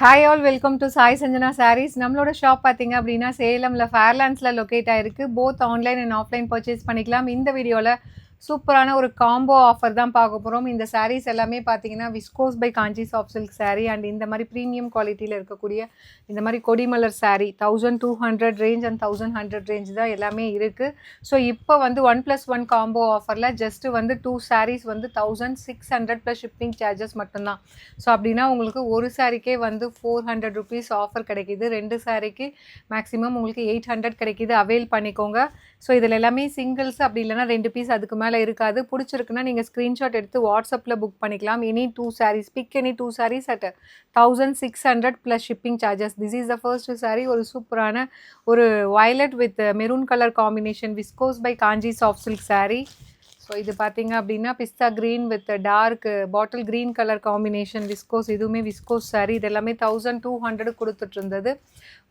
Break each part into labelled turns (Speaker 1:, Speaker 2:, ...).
Speaker 1: Hi all welcome to Sai Sanjana Sarees. நம்மளோட shop பார்த்தீங்க அப்படின்னா சேலமில் ஃபேர்லாண்ட்ஸில் லொக்கேட் ஆகிருக்கு. Both online and offline purchase பண்ணிக்கலாம். இந்த வீடியோவில் சூப்பரான ஒரு காம்போ ஆஃபர் தான் பார்க்க போகிறோம். இந்த சாரீஸ் எல்லாமே பார்த்தீங்கன்னா viscose by Kanchi soft silk sari and இந்த மாதிரி ப்ரீமியம் குவாலிட்டியில் இருக்கக்கூடிய இந்த மாதிரி கொடிமலர் சாரீ 1200 ரேஞ்ச் அண்ட் 1100 ரேஞ்ச் தான் எல்லாமே இருக்குது. ஸோ இப்போ வந்து 1+1 காம்போ ஆஃபரில் ஜஸ்ட்டு வந்து 2 சாரீஸ் வந்து 1600 ப்ளஸ் ஷிப்பிங் சார்ஜஸ் மட்டும்தான். ஸோ அப்படின்னா உங்களுக்கு ஒரு சாரிக்கே வந்து 400 ருபீஸ் ஆஃபர் கிடைக்கிது. 2 சாரிக்கு மேக்ஸிமம் உங்களுக்கு 800 கிடைக்கிது. அவைல் பண்ணிக்கோங்க. ஸோ இதில் எல்லாமே சிங்கிள்ஸ், அப்படி இல்லைனா 2 பீஸ் அதுக்கு மேலே இருக்காது. பிடிச்சிருக்குன்னா நீங்கள் ஸ்க்ரீன்ஷாட் எடுத்து வாட்ஸ்அப்பில் புக் பண்ணிக்கலாம். Any 2 sarees, pick any 2 saris at 1600 plus shipping charges. This is the first saree. ஒரு சூப்பரான ஒரு violet with maroon colour combination viscose by Kanchi soft silk saree. So இது பார்த்தீங்க அப்படின்னா pista green with dark bottle green colour combination viscose. இதுவுமே viscose saree. இது எல்லாமே 1200 கொடுத்துட்டு இருந்தது.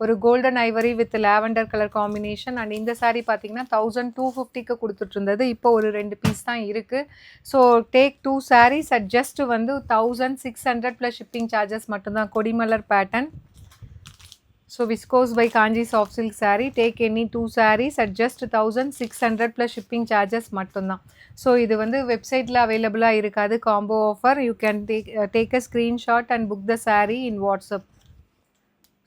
Speaker 1: ஒரு golden ivory with lavender colour combination. And இந்த சாரீ பார்த்தீங்கன்னா 1250க்கு கொடுத்துட்டு இருந்தது. இப்போ ஒரு 2 பீஸ் தான் இருக்குது. So take 2 saris at just வந்து 1600 ப்ளஸ் ஷிப்பிங் சார்ஜஸ் மட்டும்தான். கொடிமலர் pattern. So viscose by Kanji soft silk saree. Take any 2 sarees at just 1600 plus shipping charges மட்டும்தான். ஸோ இது வந்து வெப்சைட்டில் அவைலபிளாக இருக்காது combo offer. You can take a screenshot and book the sari in WhatsApp.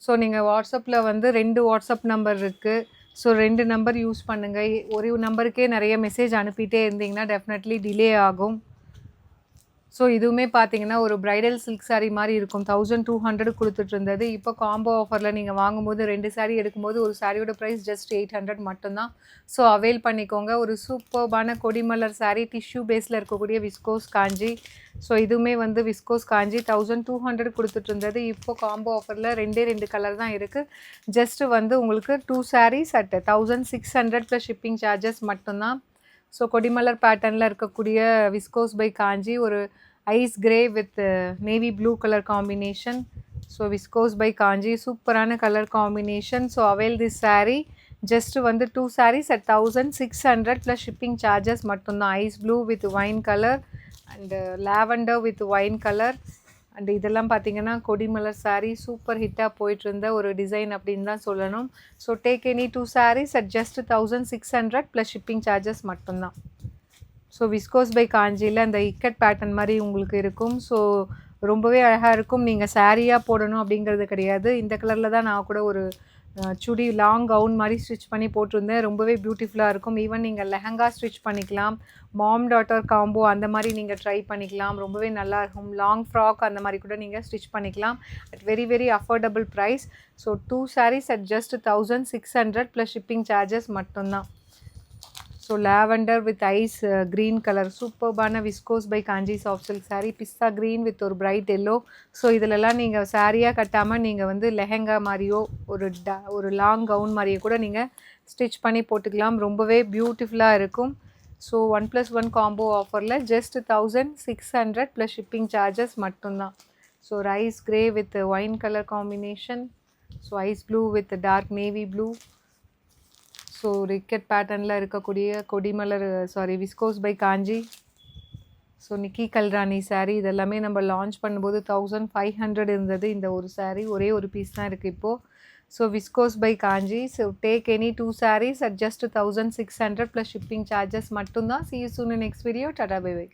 Speaker 1: So நீங்கள் வாட்ஸ்அப்பில் வந்து 2 வாட்ஸ்அப் நம்பர் இருக்குது. ஸோ 2 நம்பர் யூஸ் பண்ணுங்கள். ஒரு நம்பருக்கே நிறைய மெசேஜ் அனுப்பிட்டே இருந்தீங்கன்னா டெஃபினெட்லி டிலே ஆகும். ஸோ இதுவுமே பார்த்தீங்கன்னா ஒரு ப்ரைடல் சில்க் சாரீ மாதிரி இருக்கும். 1200 கொடுத்துட்டு இருந்தது. இப்போ காம்போ ஆஃபரில் நீங்கள் வாங்கும்போது 2 சாரீ எடுக்கும்போது ஒரு சாரியோட ப்ரைஸ் ஜஸ்ட் 800 மட்டும்தான். ஸோ அவைல் பண்ணிக்கோங்க. ஒரு சூப்பர்பான கொடிமலர் சாரீ, டிஷ்யூ பேஸில் இருக்கக்கூடிய விஸ்கோஸ் காஞ்சி. ஸோ இதுவுமே வந்து விஸ்கோஸ் காஞ்சி 1200 கொடுத்துட்டு இருந்தது. இப்போ காம்போ ஆஃபரில் 2 கலர் தான் இருக்குது. ஜஸ்ட்டு வந்து உங்களுக்கு 2 saris at 1600 plus shipping charges மட்டும்தான். ஸோ கொடிமலர் பேட்டர்னில் இருக்கக்கூடிய விஸ்கோஸ் பை காஞ்சி ஒரு ice grey with navy blue colour combination. So viscose by Kanchi சூப்பரான colour combination. So avail this saree. Just வந்து 2 saris at 1600 plus shipping charges மட்டும்தான். Ice blue with wine colour and lavender with wine colour. And இதெல்லாம் பார்த்தீங்கன்னா கொடிமலர் sari super ஹிட்டாக போயிட்டு இருந்த ஒரு design அப்படின்னு தான் சொல்லணும். So take any 2 saris at just 1600 plus shipping charges மட்டும்தான். ஸோ விஸ்கோஸ் பை காஞ்சியில் அந்த இக்கட் பேட்டர்ன் மாதிரி உங்களுக்கு இருக்கும். ஸோ ரொம்பவே அழகாக இருக்கும். நீங்கள் சாரியாக போடணும் அப்படிங்கிறது கிடையாது. இந்த கலரில் தான் நான் கூட ஒரு சுடி லாங் கவுன் மாதிரி ஸ்டிச் பண்ணி போட்டிருந்தேன். ரொம்பவே பியூட்டிஃபுல்லாக இருக்கும். ஈவன் நீங்கள் லெஹங்கா ஸ்டிச் பண்ணிக்கலாம். மாம் டாட்டர் காம்போ அந்த மாதிரி நீங்கள் ட்ரை பண்ணிக்கலாம். ரொம்பவே நல்லாயிருக்கும். லாங் ஃப்ராக் அந்த மாதிரி கூட நீங்கள் ஸ்டிச் பண்ணிக்கலாம் at very affordable price. So 2 saris at just 1600 plus shipping charges மட்டும்தான். So lavender with ice green colour சூப்பர்பான viscose by Kanchi soft silk saree. Pista green with ஒரு பிரைட் எல்லோ. ஸோ இதிலெல்லாம் நீங்கள் சாரியாக கட்டாமல் நீங்கள் வந்து லெஹங்கா மாதிரியோ ஒரு லாங் கவுன் மாதிரியோ கூட நீங்கள் ஸ்டிச் பண்ணி போட்டுக்கலாம். ரொம்பவே பியூட்டிஃபுல்லாக இருக்கும். ஸோ 1+1 காம்போ ஆஃபரில் ஜஸ்ட் 1600 ப்ளஸ் ஷிப்பிங் சார்ஜஸ் மட்டும்தான். So ice grey with wine colour combination. So ice blue with dark navy blue. So ரிக்கெட் பேட்டர்னில் இருக்கக்கூடிய கொடிமலர் viscose by Kanchi. So Nikki Galrani saree. இதெல்லாமே நம்ம லான்ச் பண்ணும்போது 1500 இருந்தது. இந்த ஒரு சாரீ ஒரே ஒரு பீஸ் தான் இருக்குது இப்போது. So viscose by Kanchi. So take any 2 saris at just 1600 plus shipping charges மட்டும்தான். See you soon in next video. Tata bye bye.